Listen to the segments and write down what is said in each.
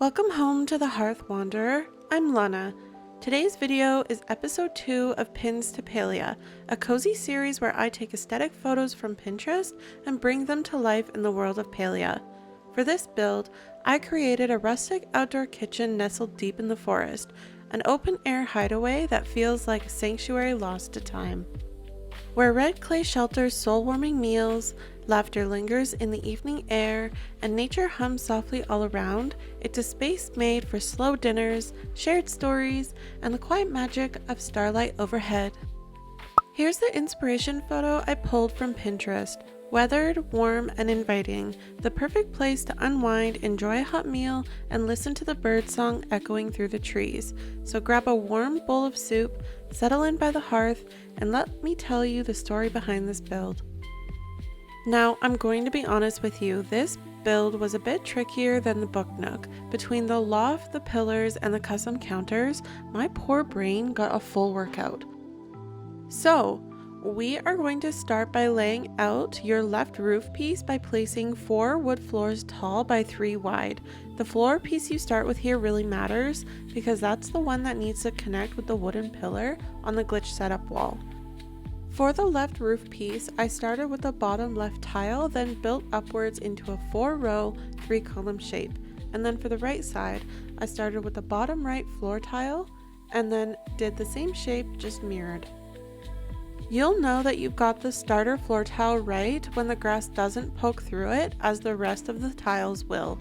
Welcome home to the Hearth Wanderer. I'm Lana. Today's video is episode 2 of Pins to Palia, a cozy series where I take aesthetic photos from Pinterest and bring them to life in the world of Palia. For this build, I created a rustic outdoor kitchen nestled deep in the forest, an open-air hideaway that feels like a sanctuary lost to time. Where red clay shelters soul-warming meals, laughter lingers in the evening air, and nature hums softly all around, it's a space made for slow dinners, shared stories, and the quiet magic of starlight overhead. Here's the inspiration photo I pulled from Pinterest. Weathered, warm, and inviting, the perfect place to unwind, enjoy a hot meal, and listen to the birdsong echoing through the trees. So grab a warm bowl of soup, settle in by the hearth, and let me tell you the story behind this build. Now, I'm going to be honest with you, this build was a bit trickier than the book nook. Between the loft, the pillars, and the custom counters, my poor brain got a full workout. So, we are going to start by laying out your left roof piece by placing 4 wood floors tall by 3 wide. The floor piece you start with here really matters because that's the one that needs to connect with the wooden pillar on the glitch setup wall. For the left roof piece, I started with the bottom left tile, then built upwards into a 4-row, 3-column shape. And then for the right side, I started with the bottom right floor tile, and then did the same shape, just mirrored. You'll know that you've got the starter floor tile right when the grass doesn't poke through it, as the rest of the tiles will.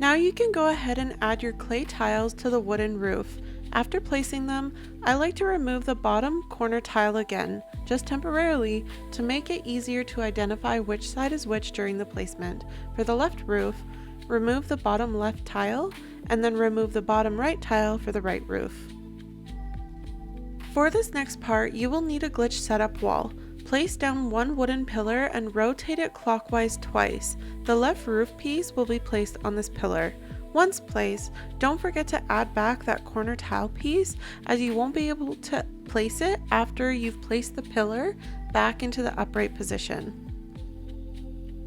Now you can go ahead and add your clay tiles to the wooden roof. After placing them, I like to remove the bottom corner tile again, just temporarily, to make it easier to identify which side is which during the placement. For the left roof, remove the bottom left tile, and then remove the bottom right tile for the right roof. For this next part, you will need a glitch setup wall. Place down 1 wooden pillar and rotate it clockwise twice. The left roof piece will be placed on this pillar. Once placed, don't forget to add back that corner tile piece, as you won't be able to place it after you've placed the pillar back into the upright position.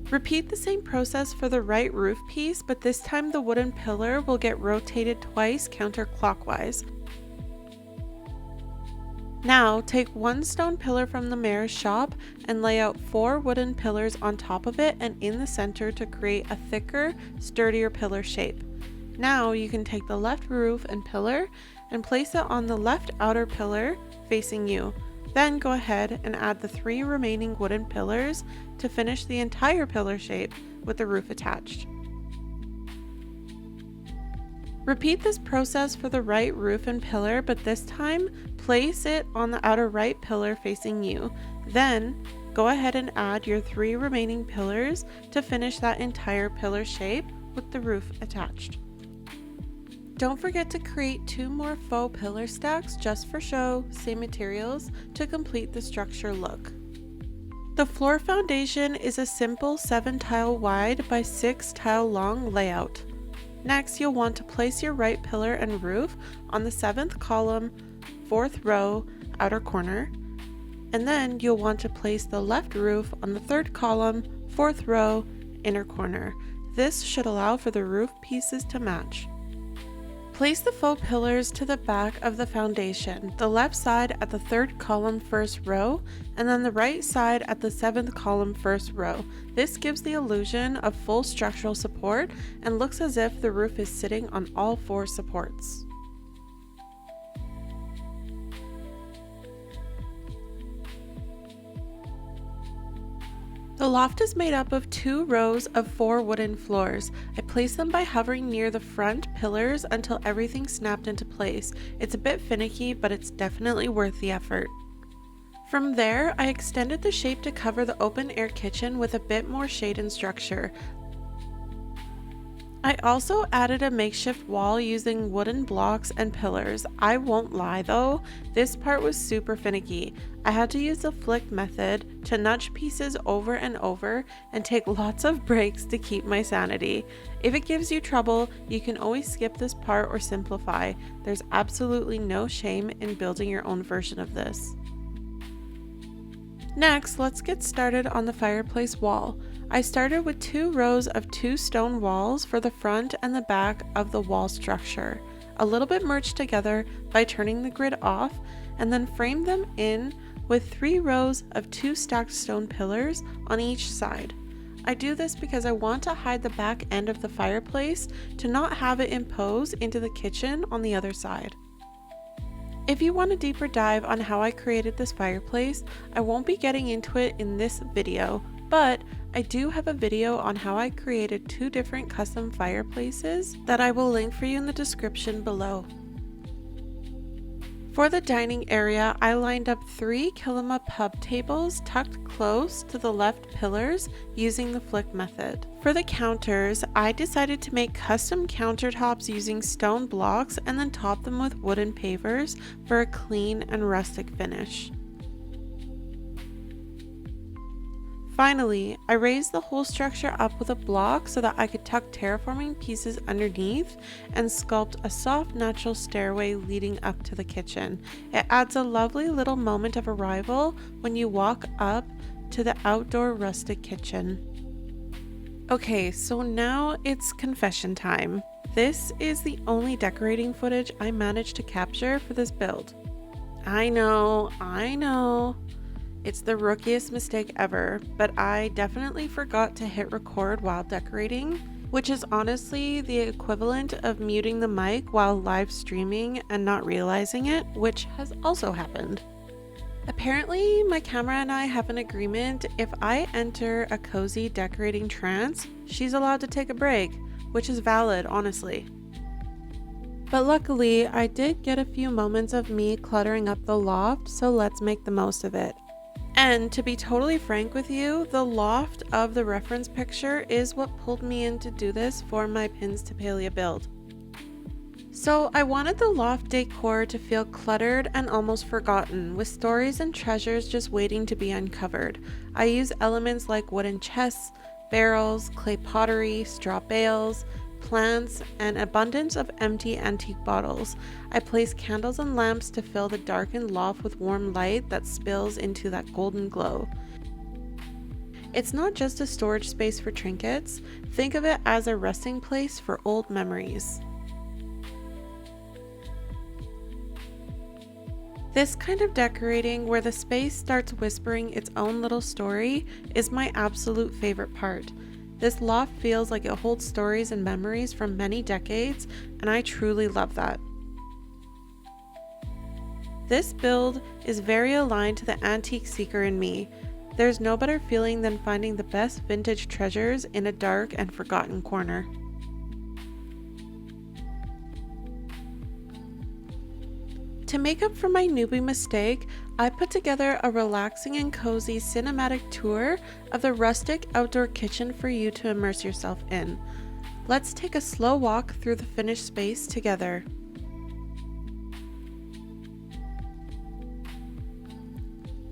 Repeat the same process for the right roof piece, but this time the wooden pillar will get rotated twice counterclockwise. Now, take 1 stone pillar from the mayor's shop and lay out 4 wooden pillars on top of it and in the center to create a thicker, sturdier pillar shape. Now, you can take the left roof and pillar and place it on the left outer pillar facing you. Then go ahead and add the 3 remaining wooden pillars to finish the entire pillar shape with the roof attached. Repeat this process for the right roof and pillar, but this time place it on the outer right pillar facing you. Then go ahead and add your 3 remaining pillars to finish that entire pillar shape with the roof attached. Don't forget to create 2 more faux pillar stacks just for show, same materials, to complete the structure look. The floor foundation is a simple 7 tile wide by 6 tile long layout. Next, you'll want to place your right pillar and roof on the 7th column, 4th row, outer corner, and then you'll want to place the left roof on the 3rd column, 4th row, inner corner. This should allow for the roof pieces to match. Place the faux pillars to the back of the foundation, the left side at the 3rd column 1st row, and then the right side at the 7th column 1st row. This gives the illusion of full structural support and looks as if the roof is sitting on all 4 supports. The loft is made up of 2 rows of 4 wooden floors. I place them by hovering near the front pillars until everything snapped into place. It's a bit finicky, but it's definitely worth the effort. From there, I extended the shape to cover the open-air kitchen with a bit more shade and structure. I also added a makeshift wall using wooden blocks and pillars. I won't lie though, this part was super finicky. I had to use the flick method to nudge pieces over and over and take lots of breaks to keep my sanity. If it gives you trouble, you can always skip this part or simplify. There's absolutely no shame in building your own version of this. Next, let's get started on the fireplace wall. I started with 2 rows of 2 stone walls for the front and the back of the wall structure, a little bit merged together by turning the grid off, and then framed them in with 3 rows of 2 stacked stone pillars on each side. I do this because I want to hide the back end of the fireplace to not have it impose into the kitchen on the other side. If you want a deeper dive on how I created this fireplace, I won't be getting into it in this video, but I do have a video on how I created 2 different custom fireplaces that I will link for you in the description below. For the dining area, I lined up 3 Kilima pub tables tucked close to the left pillars using the flick method. For the counters, I decided to make custom countertops using stone blocks and then top them with wooden pavers for a clean and rustic finish. Finally, I raised the whole structure up with a block so that I could tuck terraforming pieces underneath and sculpt a soft natural stairway leading up to the kitchen. It adds a lovely little moment of arrival when you walk up to the outdoor rustic kitchen. Okay, so now it's confession time. This is the only decorating footage I managed to capture for this build. I know. It's the rookiest mistake ever, but I definitely forgot to hit record while decorating, which is honestly the equivalent of muting the mic while live streaming and not realizing it, which has also happened. Apparently, my camera and I have an agreement. If I enter a cozy decorating trance, she's allowed to take a break, which is valid, honestly. But luckily, I did get a few moments of me cluttering up the loft, so let's make the most of it. And to be totally frank with you, the loft of the reference picture is what pulled me in to do this for my Pins to Palia build. So I wanted the loft decor to feel cluttered and almost forgotten, with stories and treasures just waiting to be uncovered. I use elements like wooden chests, barrels, clay pottery, straw bales, plants, and abundance of empty antique bottles. I place candles and lamps to fill the darkened loft with warm light that spills into that golden glow. It's not just a storage space for trinkets. Think of it as a resting place for old memories. This kind of decorating, where the space starts whispering its own little story, is my absolute favorite part. This loft feels like it holds stories and memories from many decades, and I truly love that. This build is very aligned to the antique seeker in me. There's no better feeling than finding the best vintage treasures in a dark and forgotten corner. To make up for my newbie mistake, I put together a relaxing and cozy cinematic tour of the rustic outdoor kitchen for you to immerse yourself in. Let's take a slow walk through the finished space together.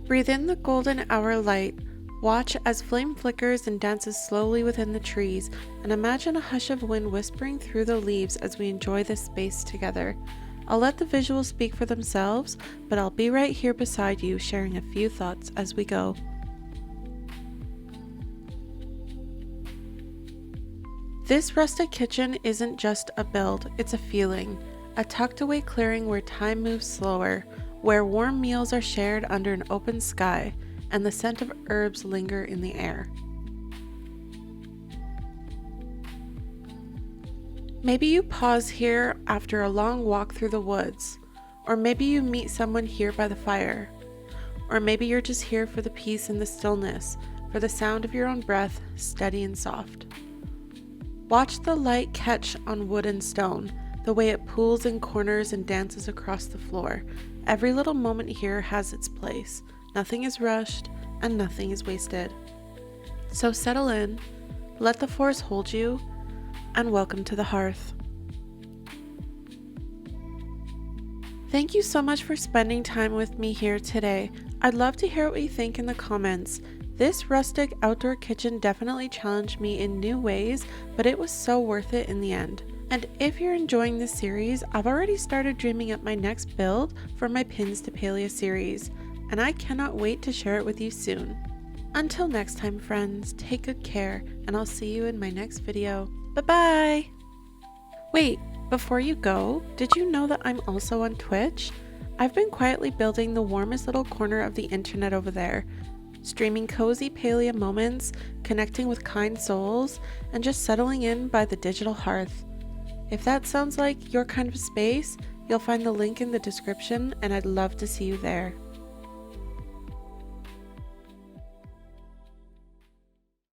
Breathe in the golden hour light. Watch as flame flickers and dances slowly within the trees, and imagine a hush of wind whispering through the leaves as we enjoy this space together. I'll let the visuals speak for themselves, but I'll be right here beside you, sharing a few thoughts as we go. This rustic kitchen isn't just a build, it's a feeling. A tucked away clearing where time moves slower, where warm meals are shared under an open sky, and the scent of herbs linger in the air. Maybe you pause here after a long walk through the woods, or maybe you meet someone here by the fire, or maybe you're just here for the peace and the stillness, for the sound of your own breath, steady and soft. Watch the light catch on wood and stone, the way it pools in corners and dances across the floor. Every little moment here has its place. Nothing is rushed, and nothing is wasted. So settle in, let the forest hold you, and welcome to the hearth. Thank you so much for spending time with me here today. I'd love to hear what you think in the comments. This rustic outdoor kitchen definitely challenged me in new ways, but it was so worth it in the end. And if you're enjoying this series, I've already started dreaming up my next build for my Pins to Palia series, and I cannot wait to share it with you soon. Until next time, friends, take good care, and I'll see you in my next video. Bye-bye! Wait, before you go, did you know that I'm also on Twitch? I've been quietly building the warmest little corner of the internet over there, streaming cozy Palia moments, connecting with kind souls, and just settling in by the digital hearth. If that sounds like your kind of space, you'll find the link in the description, and I'd love to see you there.